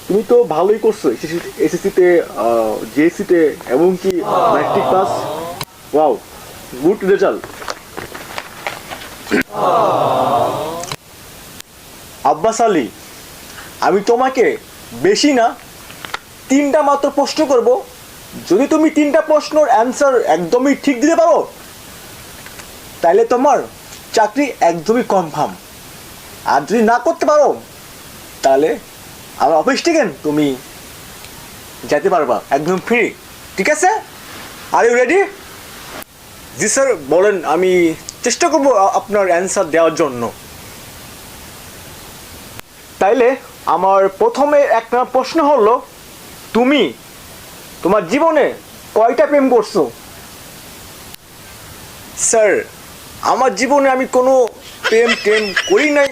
তুমি তো ভালোই করছো এসএসসিতে, জিএসসিতে, এমনকি matric pass. Wow, good result. Abbas Ali, আমি তোমাকে বেশি না 3টা মাত্র প্রশ্ন করব। যদি তুমি 3টা প্রশ্নের অ্যান্সার একদমই ঠিক দিতে পারো তাহলে তোমার চাকরি একদমই কনফার্ম। আর যদি না করতে পারো তাহলে আমার অফিস থেকে তুমি যেতে পারবা একদম ফ্রি। ঠিক আছে? Are you ready? জি স্যার, বলেন, আমি চেষ্টা করব আপনার অ্যান্সার দেওয়ার জন্য। তাইলে আমার প্রথমে একটা প্রশ্ন হলো, তুমি তোমার জীবনে কয়টা প্রেম করছো? স্যার, আমার জীবনে আমি কোনো প্রেম করি নাই।